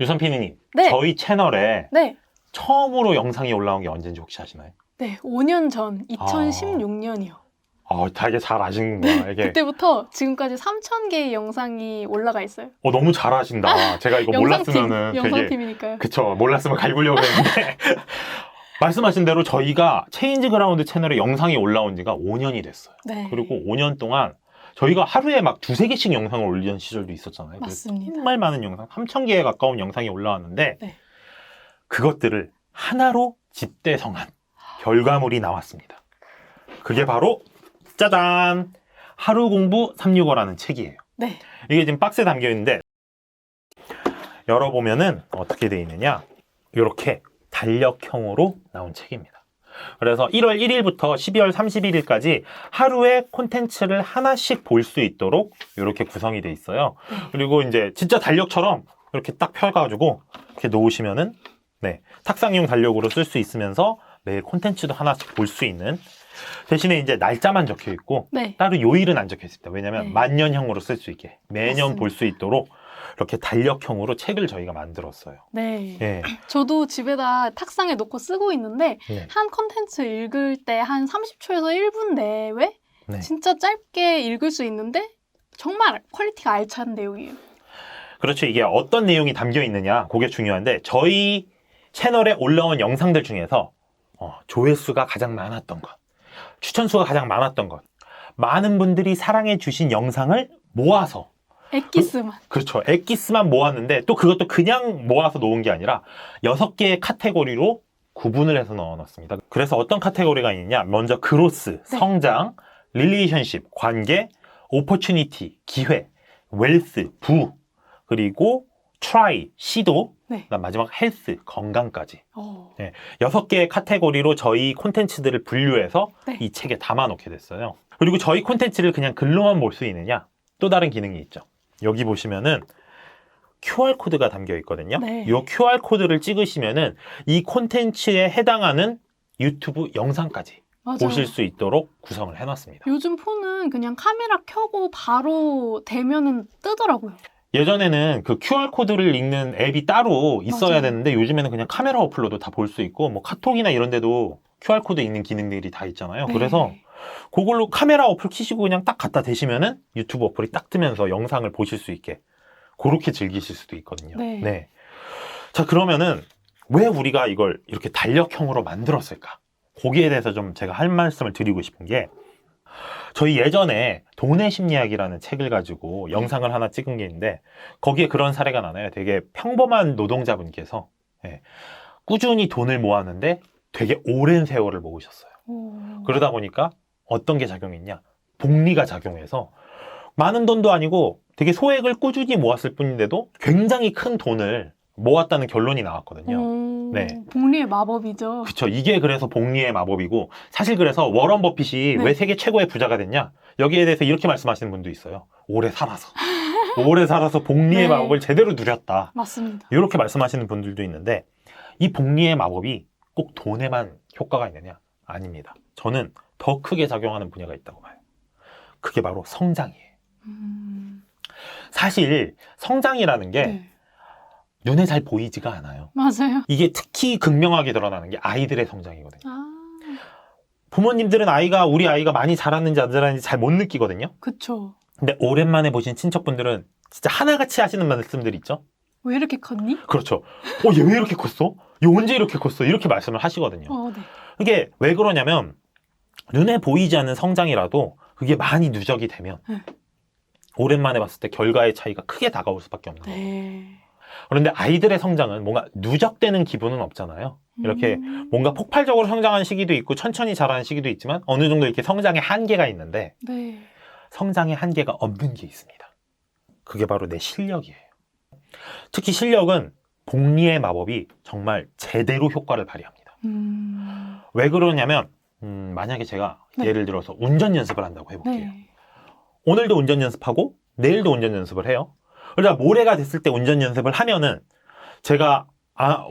유선 PD님, 네. 저희 채널에 네. 처음으로 영상이 올라온 게 언제인지 혹시 아시나요? 네. 5년 전 2016년이요. 되게 잘 아시는 거야. 이게 그때부터 지금까지 3,000개의 영상이 올라가 있어요. 너무 잘하시다. 제가 이거 몰랐으면은 되게 영상팀이니까요. 그쵸. 몰랐으면 갈구려고 했는데 말씀하신 대로 저희가 체인지 그라운드 채널에 영상이 올라온 지가 5년이 됐어요. 네. 그리고 5년 동안 저희가 하루에 막 두세 개씩 영상을 올리던 시절도 있었잖아요. 맞습니다. 정말 많은 영상, 3,000개에 가까운 영상이 올라왔는데 네. 그것들을 하나로 집대성한 결과물이 나왔습니다. 그게 바로 짜잔! 하루 공부 365라는 책이에요. 네. 이게 지금 박스에 담겨 있는데 열어보면은 어떻게 되어 있느냐, 이렇게 달력형으로 나온 책입니다. 그래서 1월 1일부터 12월 31일까지 하루에 콘텐츠를 하나씩 볼 수 있도록 이렇게 구성이 되어 있어요. 그리고 이제 진짜 달력처럼 이렇게 딱 펴가지고 이렇게 놓으시면은 탁상용 달력으로 쓸 수 있으면서 매일 콘텐츠도 하나씩 볼 수 있는, 대신에 이제 날짜만 적혀 있고 네. 따로 요일은 안 적혀 있습니다. 왜냐하면 네. 만년형으로 쓸 수 있게 매년 맞습니다. 볼 수 있도록 이렇게 달력형으로 책을 저희가 만들었어요. 네. 예. 저도 집에다 탁상에 놓고 쓰고 있는데 네. 한 콘텐츠 읽을 때 한 30초에서 1분 내외 네. 진짜 짧게 읽을 수 있는데 정말 퀄리티가 알찬 내용이에요. 그렇죠. 이게 어떤 내용이 담겨 있느냐, 그게 중요한데 저희 채널에 올라온 영상들 중에서 조회수가 가장 많았던 것, 추천수가 가장 많았던 것, 많은 분들이 사랑해 주신 영상을 모아서, 엑기스만. 그렇죠, 엑기스만 모았는데 또 그것도 그냥 모아서 놓은 게 아니라 6개의 카테고리로 구분을 해서 넣어놨습니다. 그래서 어떤 카테고리가 있느냐, 먼저 그로스, 네. 성장, 릴레이션십, 관계, 오퍼튜니티, 기회, 웰스, 부, 그리고 트라이, 시도, 네. 그다음 마지막 헬스, 건강까지 6개의 카테고리로 저희 콘텐츠들을 분류해서 네. 이 책에 담아놓게 됐어요. 그리고 저희 콘텐츠를 그냥 글로만 볼 수 있느냐, 또 다른 기능이 있죠. 여기 보시면은 QR코드가 담겨 있거든요. 네. 이 QR코드를 찍으시면은 이 콘텐츠에 해당하는 유튜브 영상까지 맞아요. 보실 수 있도록 구성을 해놨습니다. 요즘 폰은 그냥 카메라 켜고 바로 되면은 뜨더라고요. 예전에는 그 QR코드를 읽는 앱이 따로 있어야 맞아요. 되는데 요즘에는 그냥 카메라 어플로도 다 볼 수 있고, 뭐 카톡이나 이런 데도 QR코드 읽는 기능들이 다 있잖아요. 네. 그래서 그걸로 카메라 어플 키시고 그냥 딱 갖다 대시면은 유튜브 어플이 딱 뜨면서 영상을 보실 수 있게 그렇게 즐기실 수도 있거든요. 네. 자, 그러면은 왜 우리가 이걸 이렇게 달력형으로 만들었을까? 거기에 대해서 좀 제가 할 말씀을 드리고 싶은 게, 저희 예전에 돈의 심리학이라는 책을 가지고 영상을 하나 찍은 게 있는데 거기에 그런 사례가 나와요. 되게 평범한 노동자분께서 꾸준히 돈을 모았는데 되게 오랜 세월을 모으셨어요. 그러다 보니까 어떤 게 작용했냐, 복리가 작용해서 많은 돈도 아니고 되게 소액을 꾸준히 모았을 뿐인데도 굉장히 큰 돈을 모았다는 결론이 나왔거든요. 네. 복리의 마법이죠. 그쵸. 이게 그래서 복리의 마법이고, 사실 그래서 워런 버핏이 네. 왜 세계 최고의 부자가 됐냐, 여기에 대해서 이렇게 말씀하시는 분도 있어요. 오래 살아서 오래 살아서 복리의 네. 마법을 제대로 누렸다, 맞습니다. 이렇게 말씀하시는 분들도 있는데, 이 복리의 마법이 꼭 돈에만 효과가 있느냐? 아닙니다. 저는 더 크게 작용하는 분야가 있다고 봐요. 그게 바로 성장이에요. 사실 성장이라는 게 네. 눈에 잘 보이지가 않아요. 맞아요. 이게 특히 극명하게 드러나는 게 아이들의 성장이거든요. 아, 부모님들은 우리 아이가 많이 자랐는지 안 자랐는지 잘 못 느끼거든요. 그쵸. 근데 오랜만에 보신 친척분들은 진짜 하나같이 하시는 말씀들 있죠? 왜 이렇게 컸니? 그렇죠. 얘 왜 이렇게 컸어? 얘 언제 이렇게 컸어? 이렇게 말씀을 하시거든요. 네. 이게 왜 그러냐면, 눈에 보이지 않는 성장이라도 그게 많이 누적이 되면 오랜만에 봤을 때 결과의 차이가 크게 다가올 수밖에 없는 거예요. 네. 그런데 아이들의 성장은 뭔가 누적되는 기분은 없잖아요. 이렇게 뭔가 폭발적으로 성장하는 시기도 있고 천천히 자라는 시기도 있지만 어느 정도 이렇게 성장의 한계가 있는데, 네. 성장의 한계가 없는 게 있습니다. 그게 바로 내 실력이에요. 특히 실력은 복리의 마법이 정말 제대로 효과를 발휘합니다. 왜 그러냐면, 만약에 제가 네. 예를 들어서 운전 연습을 한다고 해볼게요. 네. 오늘도 운전 연습하고 내일도 운전 연습을 해요. 그러다 모레가 됐을 때 운전 연습을 하면은 제가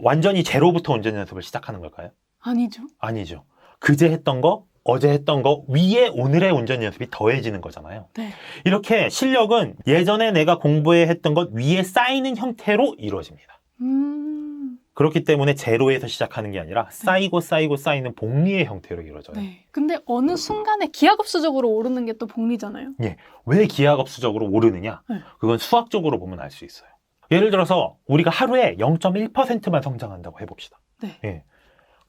완전히 제로부터 운전 연습을 시작하는 걸까요? 아니죠. 아니죠. 그제 했던 거, 어제 했던 거 위에 오늘의 운전 연습이 더해지는 거잖아요. 네. 이렇게 실력은 예전에 내가 공부해 했던 것 위에 쌓이는 형태로 이루어집니다. 그렇기 때문에 제로에서 시작하는 게 아니라 쌓이고 쌓이고 쌓이는 복리의 형태로 이루어져요. 네. 근데 어느 순간에 기하급수적으로 오르는 게 또 복리잖아요. 왜 기하급수적으로 오르느냐? 네. 그건 수학적으로 보면 알 수 있어요. 예를 들어서 우리가 하루에 0.1%만 성장한다고 해봅시다. 네. 예.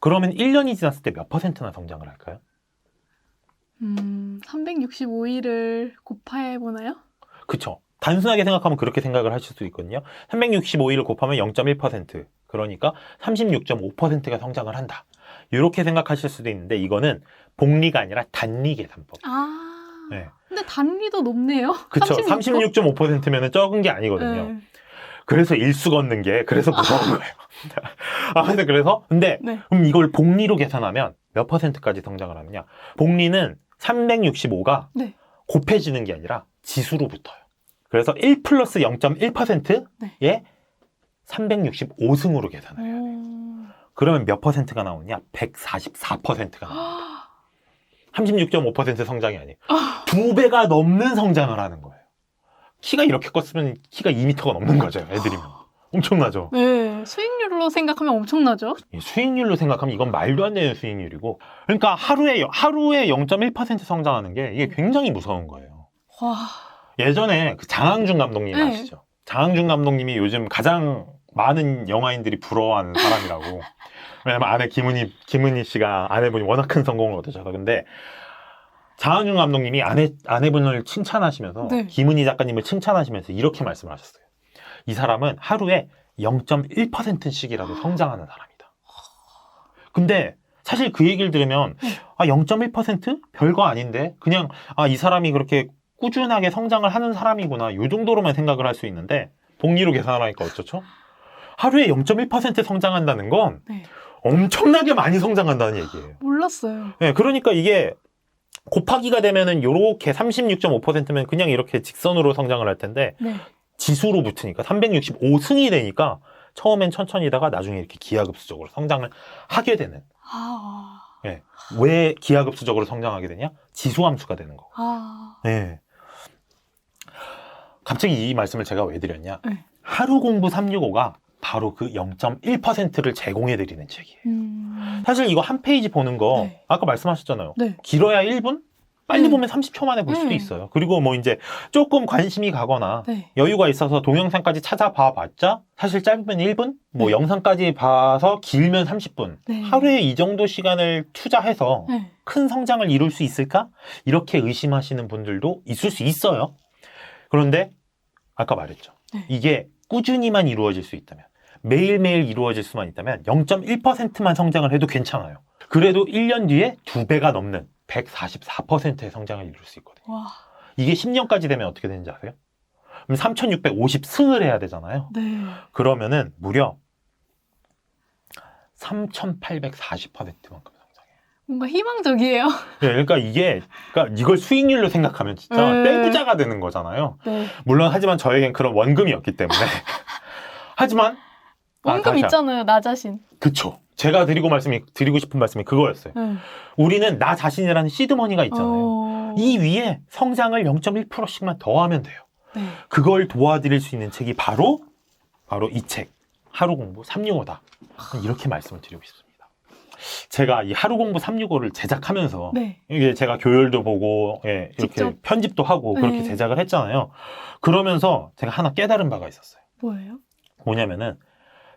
그러면 1년이 지났을 때 몇 퍼센트나 성장을 할까요? 365일을 곱해보나요? 그쵸. 단순하게 생각하면 그렇게 생각을 하실 수 있거든요. 365일을 곱하면 0.1%. 그러니까 36.5%가 성장을 한다. 이렇게 생각하실 수도 있는데 이거는 복리가 아니라 단리 계산법. 네. 근데 단리도 높네요. 그쵸. 36.5%면 적은 게 아니거든요. 네. 그래서 일수 걷는 게 그래서 무서운 거예요. 근데 네. 그럼 이걸 복리로 계산하면 몇 퍼센트까지 성장을 하느냐? 복리는 365가 네. 곱해지는 게 아니라 지수로 붙어요. 그래서 1 플러스 0.1%에 365승으로 계산을 해야 돼요. 그러면 몇 퍼센트가 나오냐? 144%가 나옵니다. 36.5% 성장이 아니에요. 2배가 넘는 성장을 하는 거예요. 키가 이렇게 컸으면 키가 2m가 넘는 거죠, 애들이면. 엄청나죠? 네, 수익률로 생각하면 엄청나죠? 수익률로 생각하면 이건 말도 안 되는 수익률이고, 그러니까 하루에 0.1% 성장하는 게 이게 굉장히 무서운 거예요. 와. 예전에 그 장항준 감독님 네. 아시죠? 장항준 감독님이 요즘 가장 많은 영화인들이 부러워하는 사람이라고. 왜냐면 김은희 씨가 아내분이 워낙 큰 성공을 얻으셔서. 근데 장항준 감독님이 아내분을 칭찬하시면서 네. 김은희 작가님을 칭찬하시면서 이렇게 말씀을 하셨어요. 이 사람은 하루에 0.1%씩이라도 성장하는 사람이다. 근데 사실 그 얘기를 들으면 0.1%? 별거 아닌데 그냥 이 사람이 그렇게 꾸준하게 성장을 하는 사람이구나 이 정도로만 생각을 할 수 있는데 복리로 계산하니까 어쩌죠? 하루에 0.1% 성장한다는 건 네. 엄청나게 많이 성장한다는 얘기예요. 몰랐어요. 네, 그러니까 이게 곱하기가 되면은 요렇게 36.5%면 그냥 이렇게 직선으로 성장을 할 텐데 네. 지수로 붙으니까 365승이 되니까 처음엔 천천히다가 나중에 이렇게 기하급수적으로 성장을 하게 되는. 네. 왜 기하급수적으로 성장하게 되냐? 지수함수가 되는 거고. 네. 갑자기 이 말씀을 제가 왜 드렸냐? 네. 하루 공부 365가 바로 그 0.1%를 제공해드리는 책이에요. 사실 이거 한 페이지 보는 거 네. 아까 말씀하셨잖아요. 네. 길어야 1분? 빨리 보면 30초 만에 볼 수도 네. 있어요. 그리고 뭐 이제 조금 관심이 가거나 네. 여유가 있어서 동영상까지 찾아봐 봤자 사실 짧으면 1분? 뭐 네. 영상까지 봐서 길면 30분. 네. 하루에 이 정도 시간을 투자해서 네. 큰 성장을 이룰 수 있을까? 이렇게 의심하시는 분들도 있을 수 있어요. 그런데 아까 말했죠. 네. 이게 꾸준히만 이루어질 수 있다면 매일매일 이루어질 수만 있다면 0.1%만 성장을 해도 괜찮아요. 그래도 1년 뒤에 2배가 넘는 144%의 성장을 이룰 수 있거든요. 와. 이게 10년까지 되면 어떻게 되는지 아세요? 그럼 3650승을 해야 되잖아요. 네. 그러면은 무려 3840%만큼 성장해요. 뭔가 희망적이에요. 네, 그러니까 이걸 수익률로 생각하면 진짜 네. 떼부자가 되는 거잖아요. 네. 물론 하지만 저에겐 그런 원금이 없기 때문에 하지만 원금 다시 있잖아요, 나 자신. 그쵸. 제가 드리고 싶은 말씀이 그거였어요. 우리는 나 자신이라는 시드머니가 있잖아요. 이 위에 성장을 0.1%씩만 더하면 돼요. 네. 그걸 도와드릴 수 있는 책이 바로 이 책, 하루 공부 365다. 이렇게 말씀을 드리고 싶습니다. 제가 이 하루 공부 365를 제작하면서 네. 이게 제가 교열도 보고 이렇게 직접. 편집도 하고 그렇게 네. 제작을 했잖아요. 그러면서 제가 하나 깨달은 바가 있었어요. 뭐예요? 뭐냐면은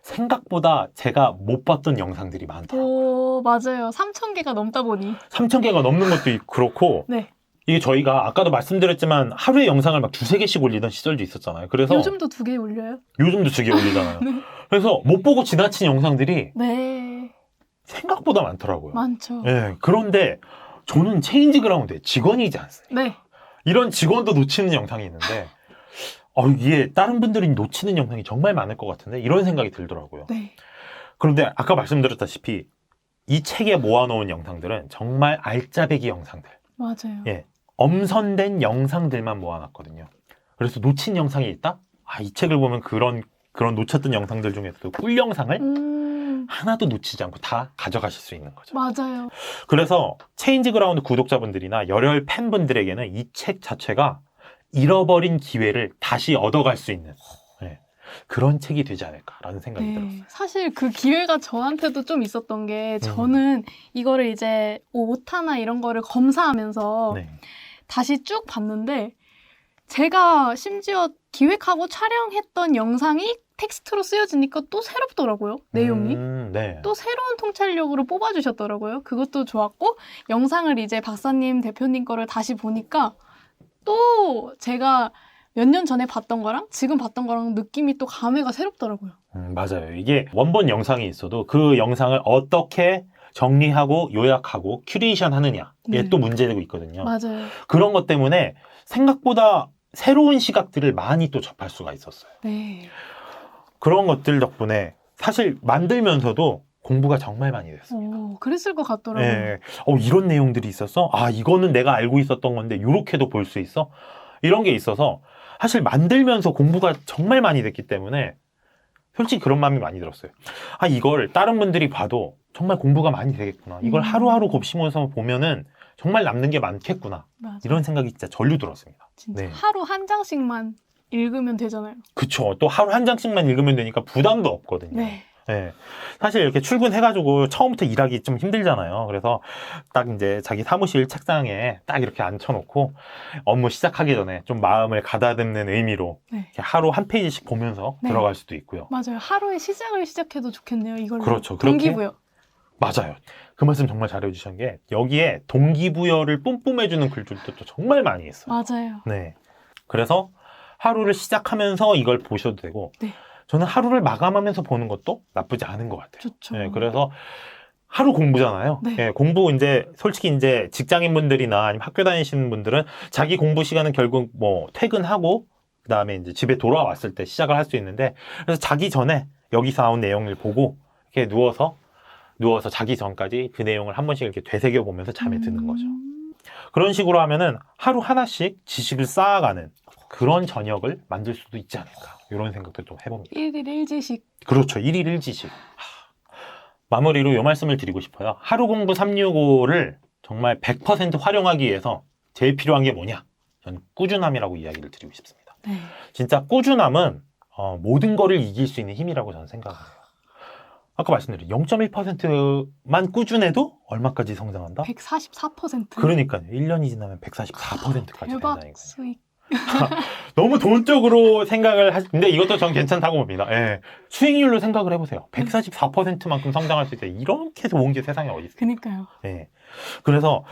생각보다 제가 못 봤던 영상들이 많더라고요. 맞아요. 3,000개가 넘다 보니. 3,000개가 넘는 것도 그렇고 네. 이게 저희가 아까도 말씀드렸지만 하루에 영상을 막 2-3개씩 올리던 시절도 있었잖아요. 그래서 요즘도 2개 올려요? 요즘도 2개 올리잖아요. 네. 그래서 못 보고 지나친 영상들이 네. 생각보다 많더라고요. 많죠. 예, 그런데 저는 체인지 그라운드의 직원이지 않습니까? 네. 이런 직원도 놓치는 영상이 있는데 이게 다른 분들이 놓치는 영상이 정말 많을 것 같은데 이런 생각이 들더라고요. 네. 그런데 아까 말씀드렸다시피 이 책에 모아놓은 영상들은 정말 알짜배기 영상들. 맞아요. 예, 엄선된 영상들만 모아놨거든요. 그래서 놓친 영상이 있다? 이 책을 보면 그런 놓쳤던 영상들 중에서도 꿀 영상을 하나도 놓치지 않고 다 가져가실 수 있는 거죠. 맞아요. 그래서 체인지 그라운드 구독자분들이나 열혈 팬분들에게는 이 책 자체가 잃어버린 기회를 다시 얻어갈 수 있는 그런 책이 되지 않을까라는 생각이 네. 들었어요. 사실 그 기회가 저한테도 좀 있었던 게 저는 이거를 이제 오타나 이런 거를 검사하면서 네. 다시 쭉 봤는데 제가 심지어 기획하고 촬영했던 영상이 텍스트로 쓰여지니까 또 새롭더라고요. 내용이. 네. 또 새로운 통찰력으로 뽑아주셨더라고요. 그것도 좋았고 영상을 이제 박사님 대표님 거를 다시 보니까 또 제가 몇 년 전에 봤던 거랑 지금 봤던 거랑 느낌이 또 감회가 새롭더라고요. 맞아요. 이게 원본 영상이 있어도 그 영상을 어떻게 정리하고 요약하고 큐레이션 하느냐에 네. 또 문제되고 있거든요. 맞아요. 그런 것 때문에 생각보다 새로운 시각들을 많이 또 접할 수가 있었어요. 네. 그런 것들 덕분에 사실 만들면서도 공부가 정말 많이 됐어요. 오, 그랬을 것 같더라고요. 예. 이런 내용들이 있었어? 아, 이거는 내가 알고 있었던 건데 이렇게도 볼 수 있어? 이런 게 있어서 사실 만들면서 공부가 정말 많이 됐기 때문에 솔직히 그런 마음이 많이 들었어요. 아, 이걸 다른 분들이 봐도 정말 공부가 많이 되겠구나. 이걸 하루하루 곱씹어서 보면은 정말 남는 게 많겠구나. 맞아요. 이런 생각이 진짜 전류 들었습니다. 진짜 네. 하루 한 장씩만 읽으면 되잖아요. 그쵸. 또 하루 한 장씩만 읽으면 되니까 부담도 없거든요. 네. 네. 사실 이렇게 출근해가지고 처음부터 일하기 좀 힘들잖아요. 그래서 딱 이제 자기 사무실 책상에 딱 이렇게 앉혀놓고 업무 시작하기 전에 좀 마음을 가다듬는 의미로 네. 이렇게 하루 한 페이지씩 보면서 네. 들어갈 수도 있고요. 맞아요. 하루의 시작을 시작해도 좋겠네요. 이걸로. 그렇죠. 그렇게 동기부여. 맞아요. 그 말씀 정말 잘해주신 게 여기에 동기부여를 뿜뿜해주는 글들도 또 정말 많이 있어요. 맞아요. 네. 그래서 하루를 시작하면서 이걸 보셔도 되고 네. 저는 하루를 마감하면서 보는 것도 나쁘지 않은 것 같아요. 좋죠. 네, 그래서 하루 공부잖아요. 네. 예, 공부 이제 솔직히 이제 직장인분들이나 아니면 학교 다니시는 분들은 자기 공부 시간은 결국 뭐 퇴근하고 그다음에 이제 집에 돌아왔을 때 시작을 할 수 있는데 그래서 자기 전에 여기서 나온 내용을 보고 이렇게 누워서 자기 전까지 그 내용을 한 번씩 이렇게 되새겨 보면서 잠에 드는 거죠. 그런 식으로 하면은 하루 하나씩 지식을 쌓아가는 그런 저녁을 만들 수도 있지 않을까 이런 생각도 좀 해봅니다. 1일 1지식. 그렇죠. 1일 1지식. 마무리로 이 말씀을 드리고 싶어요. 하루 공부 365를 정말 100% 활용하기 위해서 제일 필요한 게 뭐냐? 저는 꾸준함이라고 이야기를 드리고 싶습니다. 네. 진짜 꾸준함은 모든 거를 이길 수 있는 힘이라고 저는 생각해요. 아까 말씀드린 0.1%만 꾸준해도 얼마까지 성장한다? 144%. 그러니까요. 1년이 지나면 144%까지 대박 된다니까요. 수익. 너무 돈적으로 생각을 근데 이것도 전 괜찮다고 봅니다. 예. 수익률로 생각을 해보세요. 144%만큼 성장할 수 있어요. 이렇게 좋은 게 세상에 어디 있어요. 그니까요. 예. 그래서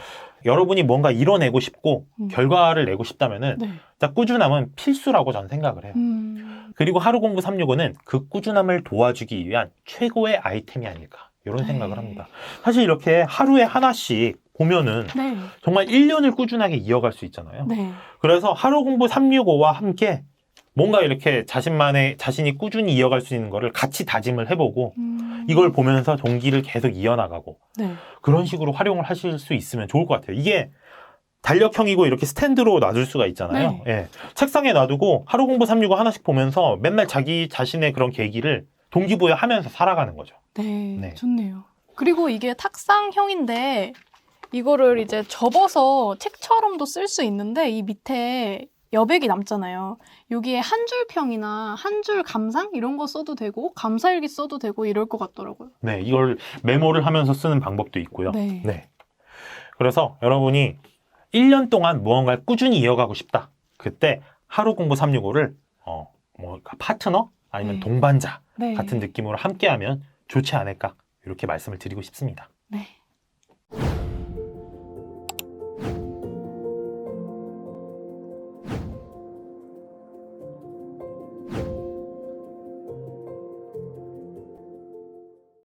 여러분이 뭔가 이뤄내고 싶고 결과를 내고 싶다면은 네. 진짜 꾸준함은 필수라고 저는 생각을 해요. 그리고 하루 공부 365는 그 꾸준함을 도와주기 위한 최고의 아이템이 아닐까 이런 생각을 합니다. 사실 이렇게 하루에 하나씩 보면은 네. 정말 1년을 꾸준하게 이어갈 수 있잖아요. 네. 그래서 하루 공부 365와 함께 뭔가 이렇게 자신이 꾸준히 이어갈 수 있는 거를 같이 다짐을 해보고 이걸 보면서 동기를 계속 이어나가고 네. 그런 식으로 활용을 하실 수 있으면 좋을 것 같아요. 이게 달력형이고 이렇게 스탠드로 놔둘 수가 있잖아요. 네. 예. 책상에 놔두고 하루 공부 365 하나씩 보면서 맨날 자기 자신의 그런 계기를 동기부여하면서 살아가는 거죠. 네. 네. 좋네요. 그리고 이게 탁상형인데 이거를 이제 접어서 책처럼도 쓸 수 있는데 이 밑에 여백이 남잖아요. 여기에 한 줄 평이나 한 줄 감상 이런 거 써도 되고 감사일기 써도 되고 이럴 것 같더라고요. 네, 이걸 메모를 하면서 쓰는 방법도 있고요. 네. 그래서 여러분이 1년 동안 무언가를 꾸준히 이어가고 싶다. 그때 하루 공부 365를 파트너 아니면 네. 동반자 네. 같은 느낌으로 함께하면 좋지 않을까 이렇게 말씀을 드리고 싶습니다. 네.